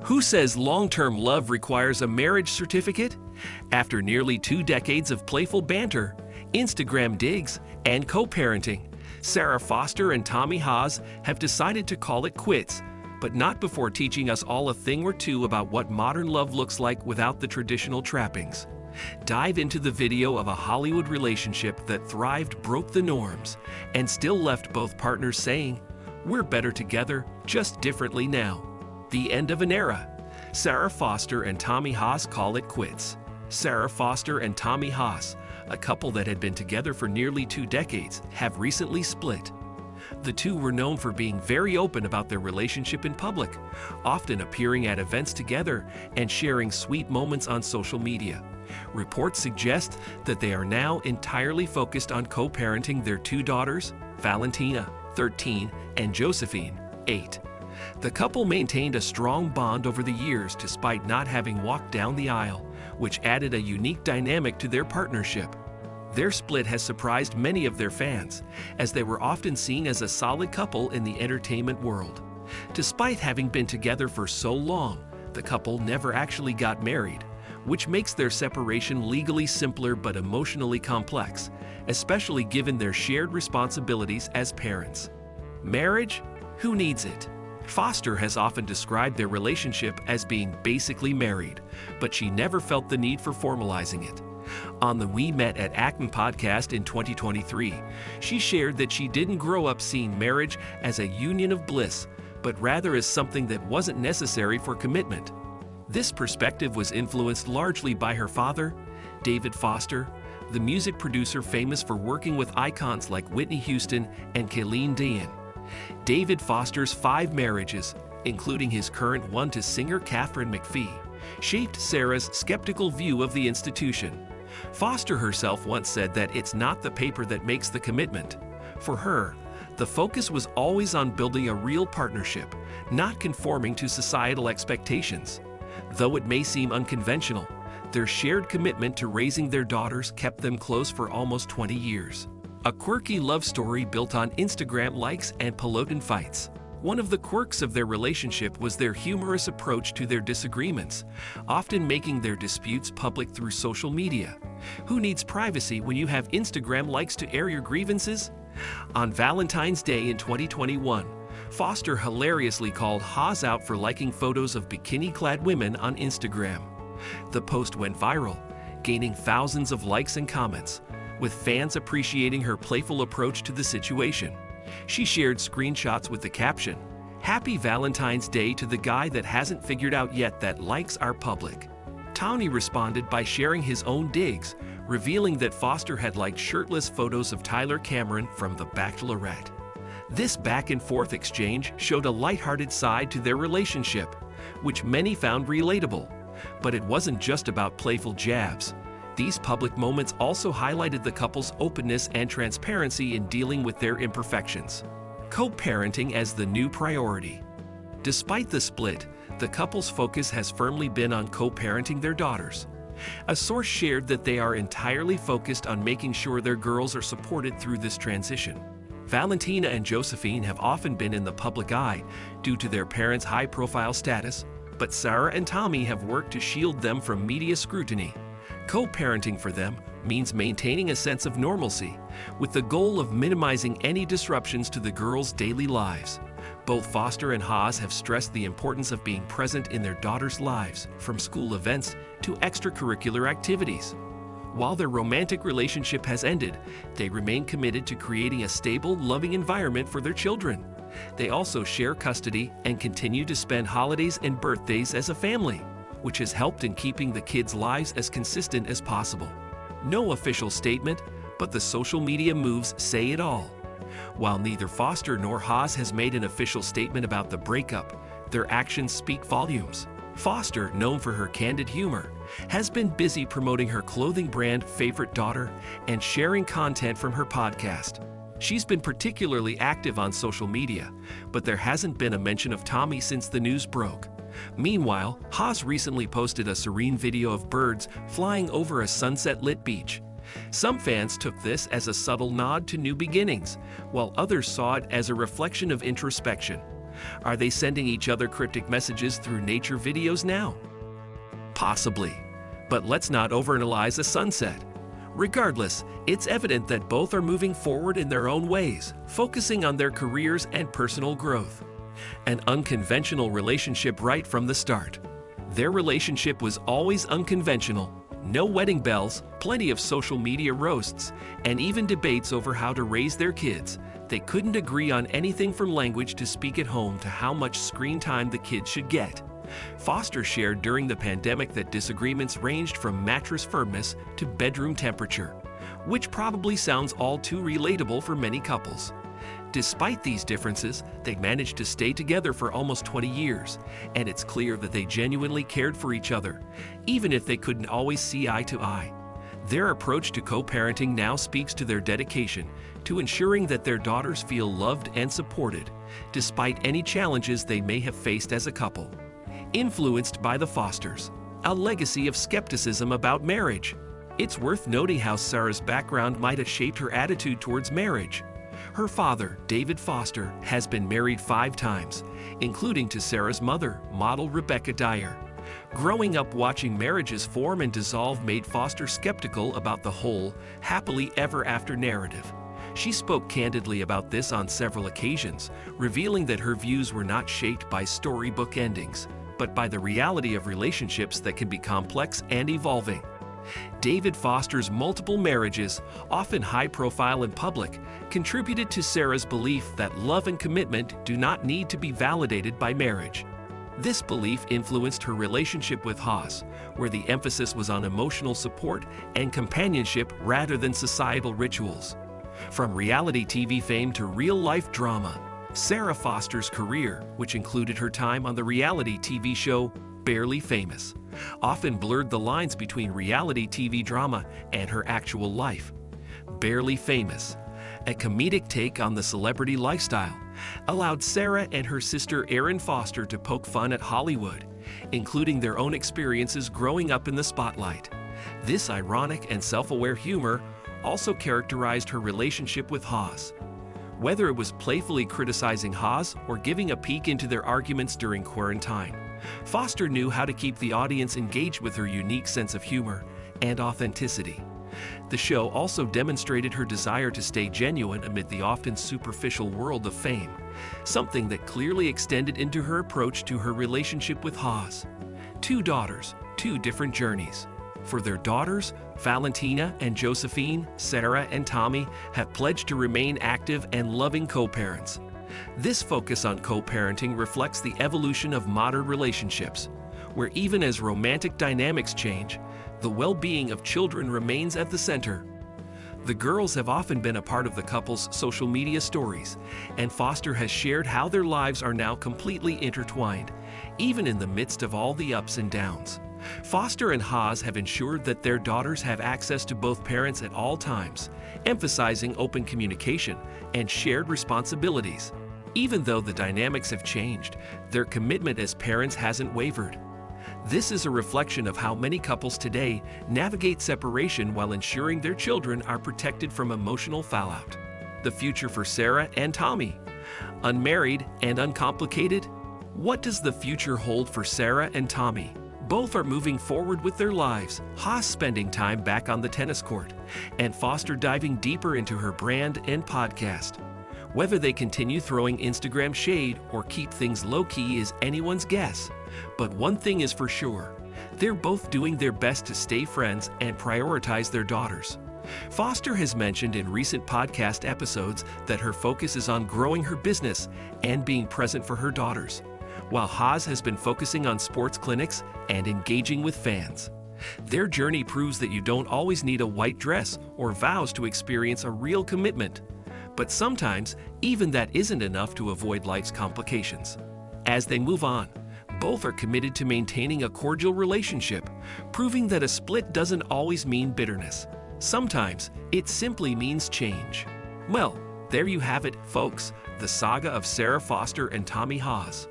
Who says long-term love requires a marriage certificate? After nearly 2 decades of playful banter, Instagram digs, and co-parenting, Sara Foster and Tommy Haas have decided to call it quits, but not before teaching us all a thing or two about what modern love looks like without the traditional trappings. Dive into the video of a Hollywood relationship that thrived, broke the norms, and still left both partners saying, "We're better together, just differently now." The end of an era. Sara Foster and Tommy Haas call it quits. Sara Foster and Tommy Haas, a couple that had been together for nearly 2 decades, have recently split. The two were known for being very open about their relationship in public, often appearing at events together and sharing sweet moments on social media. Reports suggest that they are now entirely focused on co-parenting their 2 daughters, Valentina, 13, and Josephine, 8. The couple maintained a strong bond over the years despite not having walked down the aisle, which added a unique dynamic to their partnership. Their split has surprised many of their fans, as they were often seen as a solid couple in the entertainment world. Despite having been together for so long, the couple never actually got married, which makes their separation legally simpler but emotionally complex, especially given their shared responsibilities as parents. Marriage? Who needs it? Foster has often described their relationship as being basically married, but she never felt the need for formalizing it. On the We Met at Acton podcast in 2023, she shared that she didn't grow up seeing marriage as a union of bliss, but rather as something that wasn't necessary for commitment. This perspective was influenced largely by her father, David Foster, the music producer famous for working with icons like Whitney Houston and Celine Dion. David Foster's 5 marriages, including his current one to singer Katharine McPhee, shaped Sara's skeptical view of the institution. Foster herself once said that it's not the paper that makes the commitment. For her, the focus was always on building a real partnership, not conforming to societal expectations. Though it may seem unconventional, their shared commitment to raising their daughters kept them close for almost 20 years. A quirky love story built on Instagram likes and Peloton fights. One of the quirks of their relationship was their humorous approach to their disagreements, often making their disputes public through social media. Who needs privacy when you have Instagram likes to air your grievances? On Valentine's Day in 2021, Foster hilariously called Haas out for liking photos of bikini-clad women on Instagram. The post went viral, gaining thousands of likes and comments, with fans appreciating her playful approach to the situation. She shared screenshots with the caption, "Happy Valentine's Day to the guy that hasn't figured out yet that likes are public." Tommy responded by sharing his own digs, revealing that Foster had liked shirtless photos of Tyler Cameron from The Bachelorette. This back-and-forth exchange showed a lighthearted side to their relationship, which many found relatable. But it wasn't just about playful jabs. These public moments also highlighted the couple's openness and transparency in dealing with their imperfections. Co-parenting as the new priority. Despite the split, the couple's focus has firmly been on co-parenting their daughters. A source shared that they are entirely focused on making sure their girls are supported through this transition. Valentina and Josephine have often been in the public eye due to their parents' high-profile status, but Sara and Tommy have worked to shield them from media scrutiny. Co-parenting for them means maintaining a sense of normalcy, with the goal of minimizing any disruptions to the girls' daily lives. Both Foster and Haas have stressed the importance of being present in their daughters' lives, from school events to extracurricular activities. While their romantic relationship has ended, they remain committed to creating a stable, loving environment for their children. They also share custody and continue to spend holidays and birthdays as a family, which has helped in keeping the kids' lives as consistent as possible. No official statement, but the social media moves say it all. While neither Foster nor Haas has made an official statement about the breakup, their actions speak volumes. Foster, known for her candid humor, has been busy promoting her clothing brand Favorite Daughter and sharing content from her podcast. She's been particularly active on social media, but there hasn't been a mention of Tommy since the news broke. Meanwhile, Haas recently posted a serene video of birds flying over a sunset-lit beach. Some fans took this as a subtle nod to new beginnings, while others saw it as a reflection of introspection. Are they sending each other cryptic messages through nature videos now? Possibly, but let's not overanalyze a sunset. Regardless, it's evident that both are moving forward in their own ways, focusing on their careers and personal growth. An unconventional relationship right from the start. Their relationship was always unconventional. No wedding bells, plenty of social media roasts, and even debates over how to raise their kids. They couldn't agree on anything from language to speak at home to how much screen time the kids should get. Foster shared during the pandemic that disagreements ranged from mattress firmness to bedroom temperature, which probably sounds all too relatable for many couples. Despite these differences, they managed to stay together for almost 20 years, and it's clear that they genuinely cared for each other, even if they couldn't always see eye to eye. Their approach to co-parenting now speaks to their dedication to ensuring that their daughters feel loved and supported, despite any challenges they may have faced as a couple. Influenced by the Fosters, a legacy of skepticism about marriage. It's worth noting how Sara's background might have shaped her attitude towards marriage. Her father, David Foster, has been married 5 times, including to Sara's mother, model Rebecca Dyer. Growing up watching marriages form and dissolve made Foster skeptical about the whole happily ever after narrative. She spoke candidly about this on several occasions, revealing that her views were not shaped by storybook endings, but by the reality of relationships that can be complex and evolving. David Foster's multiple marriages, often high-profile in public, contributed to Sara's belief that love and commitment do not need to be validated by marriage. This belief influenced her relationship with Haas, where the emphasis was on emotional support and companionship rather than societal rituals. From reality TV fame to real-life drama, Sara Foster's career, which included her time on the reality TV show Barely Famous, often blurred the lines between reality TV drama and her actual life. Barely Famous, a comedic take on the celebrity lifestyle, allowed Sara and her sister Erin Foster to poke fun at Hollywood, including their own experiences growing up in the spotlight. This ironic and self-aware humor also characterized her relationship with Haas. Whether it was playfully criticizing Haas or giving a peek into their arguments during quarantine, Foster knew how to keep the audience engaged with her unique sense of humor and authenticity. The show also demonstrated her desire to stay genuine amid the often superficial world of fame, something that clearly extended into her approach to her relationship with Haas. 2 daughters, 2 different journeys. For their daughters, Valentina and Josephine, Sara and Tommy have pledged to remain active and loving co-parents. This focus on co-parenting reflects the evolution of modern relationships, where even as romantic dynamics change, the well-being of children remains at the center. The girls have often been a part of the couple's social media stories, and Foster has shared how their lives are now completely intertwined, even in the midst of all the ups and downs. Foster and Haas have ensured that their daughters have access to both parents at all times, emphasizing open communication and shared responsibilities. Even though the dynamics have changed, their commitment as parents hasn't wavered. This is a reflection of how many couples today navigate separation while ensuring their children are protected from emotional fallout. The future for Sara and Tommy. Unmarried and uncomplicated? What does the future hold for Sara and Tommy? Both are moving forward with their lives, Haas spending time back on the tennis court, and Foster diving deeper into her brand and podcast. Whether they continue throwing Instagram shade or keep things low-key is anyone's guess. But one thing is for sure, they're both doing their best to stay friends and prioritize their daughters. Foster has mentioned in recent podcast episodes that her focus is on growing her business and being present for her daughters, while Haas has been focusing on sports clinics and engaging with fans. Their journey proves that you don't always need a white dress or vows to experience a real commitment. But sometimes, even that isn't enough to avoid life's complications. As they move on, both are committed to maintaining a cordial relationship, proving that a split doesn't always mean bitterness. Sometimes, it simply means change. Well, there you have it, folks, the saga of Sara Foster and Tommy Haas.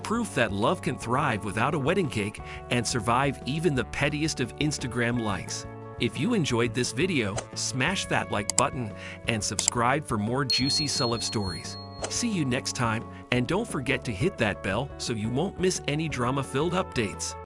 Proof that love can thrive without a wedding cake and survive even the pettiest of Instagram likes. If you enjoyed this video, smash that like button and subscribe for more juicy celeb stories. See you next time, and don't forget to hit that bell so you won't miss any drama-filled updates.